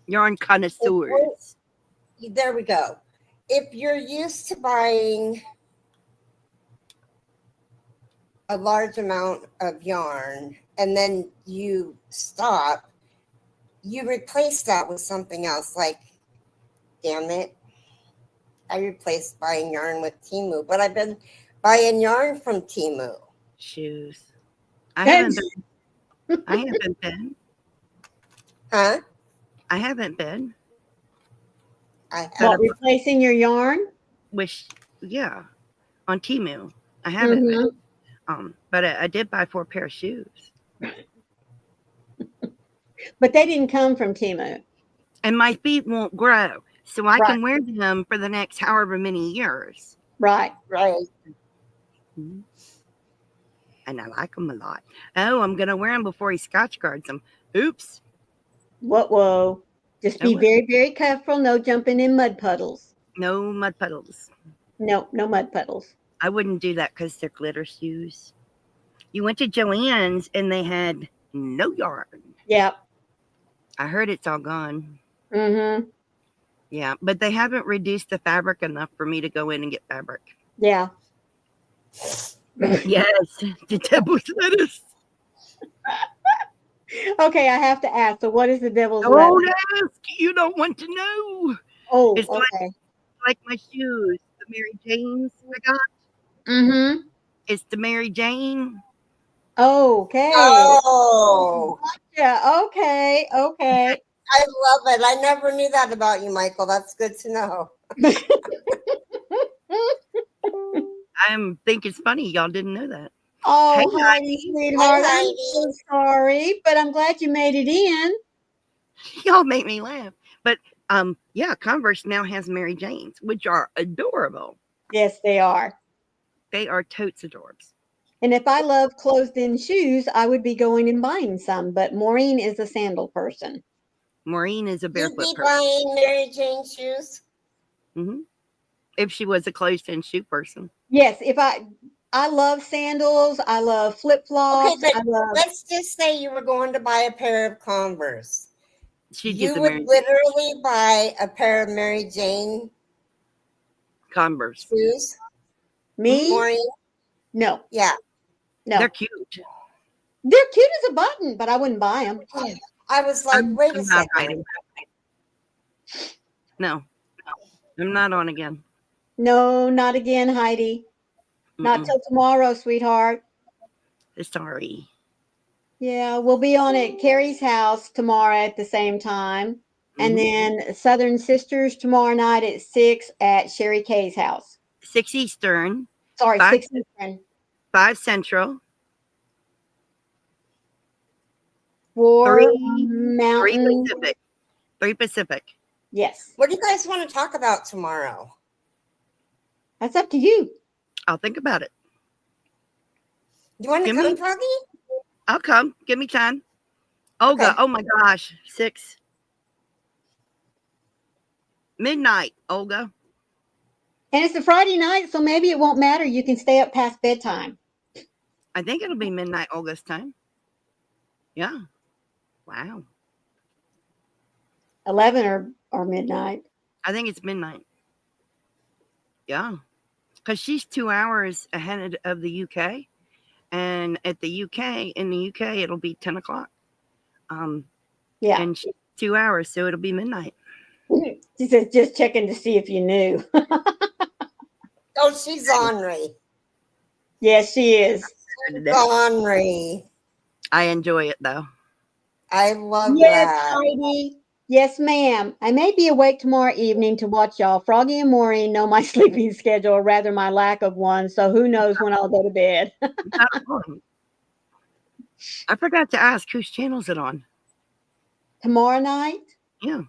yarn connoisseurs. There we go. if you're used to buying a large amount of yarn and then you stop, you replace that with something else. Like, damn it, I replaced buying yarn with Temu, but I've been buying yarn from Temu. Shoes. I haven't been. Huh? I haven't been. I But have. What, replacing your yarn? Yeah, on Temu. I haven't been. Mm-hmm. But I did buy 4 pair of shoes. But they didn't come from Temu. And my feet won't grow. So I Right. can wear them for the next however many years. Right. Mhm. And I like them a lot. Oh, I'm going to wear them before he scotch guards them. Oops. Whoa. Just be very, very careful. No jumping in mud puddles. No mud puddles. No mud puddles. I wouldn't do that because they're glitter shoes. You went to Joann's and they had no yarn. Yep. I heard it's all gone. Mm-hmm. Yeah, but they haven't reduced the fabric enough for me to go in and get fabric. Yeah. Yes, the devil's lettuce. Okay, I have to ask. So what is the devil's lettuce? Don't ask. You don't want to know. Oh, It's okay. like my shoes, the Mary Janes I got. Mm-hmm. It's the Mary Jane. Okay. Oh, Yeah. Okay. I love it. I never knew that about you, Michael. That's good to know. I think it's funny y'all didn't know that. Oh, Hey, Heidi, sweetheart, I'm so sorry, but I'm glad you made it in. Y'all make me laugh. But yeah, Converse now has Mary Janes, which are adorable. Yes, they are. They are totes adorbs. And if I love closed-in shoes, I would be going and buying some. But Maureen is a sandal person. Maureen is a You'd barefoot be person. buying Mary Jane shoes? Mm-hmm. If she was a closed-in shoe person. Yes, I love sandals. I love flip-flops. Okay, but let's just say you were going to buy a pair of Converse. You would literally buy a pair of Mary Jane Converse shoes? Me? Maureen? No. Yeah. No. They're cute. They're cute as a button, but I wouldn't buy them. I was like, wait a second. No, I'm not on again. No, not again, Heidi. Not till tomorrow, sweetheart. Sorry. Yeah, we'll be on at Carrie's house tomorrow at the same time. And then Southern Sisters tomorrow night at 6 at Sherry Kay's house. 6 Eastern. Sorry, 6 Eastern. 5 Central. 4 Mountain. 3 Pacific. Yes. What do you guys want to talk about tomorrow? That's up to you. I'll think about it. You want to come, Froggy? I'll come. Give me time. Olga, oh my gosh. 6 midnight, Olga. And it's a Friday night, so maybe it won't matter. You can stay up past bedtime. I think it'll be midnight August time. Yeah. Wow. 11 or midnight. I think it's midnight. Yeah. Because she's 2 hours ahead of the UK. And in the UK, it'll be 10 o'clock. Yeah. And she's 2 hours, so it'll be midnight. She says, just checking to see if you knew. Oh, she's ornery. Yes, she is. Ornery. I enjoy it, though. I love that. Yes, Heidi. Yes, ma'am. I may be awake tomorrow evening to watch y'all. Froggy and Maureen know my sleeping schedule, or rather my lack of one, so who knows when I'll go to bed. I forgot to ask, whose channel is it on? Tomorrow night? Yeah.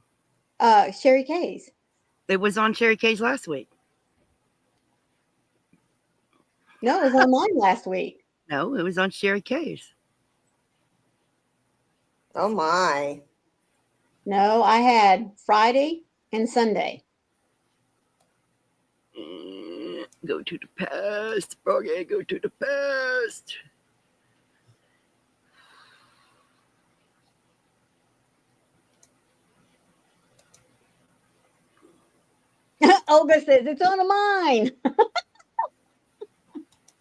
Sherry Kay's. It was on Sherry Kay's last week. No, it was on mine last week. No, it was on Sherry Kay's. Oh, my. No, I had Friday and Sunday. Go to the past, Froggy, go to the past. Olga says it's on a mine.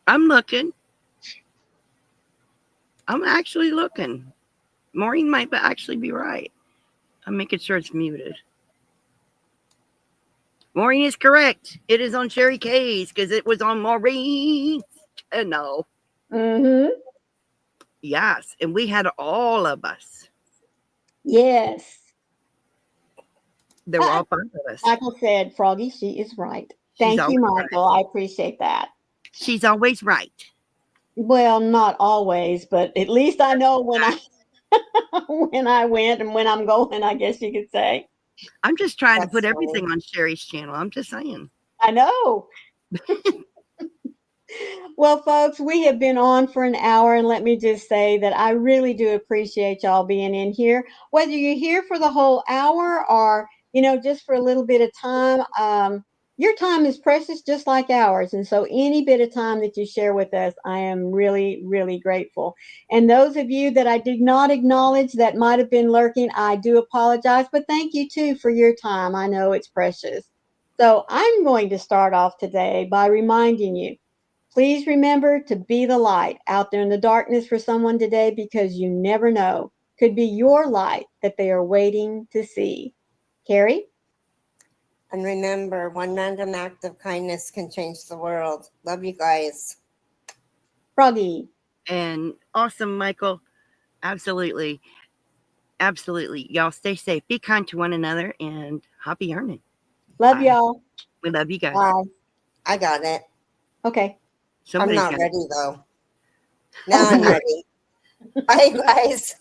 I'm looking. I'm actually looking. Maureen might actually be right. I'm making sure it's muted. Maureen is correct. It is on Sherry K's because it was on Maureen's channel. Mm-hmm. Yes, and we had all of us. Yes. There were all 5 of us. Michael said, Froggy, she is right. She's Thank you, always Michael. I appreciate that. She's always right. Well, not always, but at least I know when I when I went and when I'm going, I guess you could say. I'm just trying to That's put funny. everything on Sherry's channel. I'm just saying. I know. Well, folks, we have been on for an hour, and let me just say that I really do appreciate y'all being in here. Whether you're here for the whole hour or, just for a little bit of time, your time is precious just like ours. And so any bit of time that you share with us, I am really, really grateful. And those of you that I did not acknowledge that might have been lurking, I do apologize, but thank you too for your time. I know it's precious. So I'm going to start off today by reminding you, please remember to be the light out there in the darkness for someone today, because you never know. Could be your light that they are waiting to see. Carrie? And remember, one random act of kindness can change the world. Love you guys. Froggy? And awesome, Michael. Absolutely. Absolutely. Y'all stay safe. Be kind to one another and happy earning. Love Bye. y'all. We love you guys. Bye. I got it. Okay. Somebody's I'm not got ready, though. Now I'm ready. Bye, guys.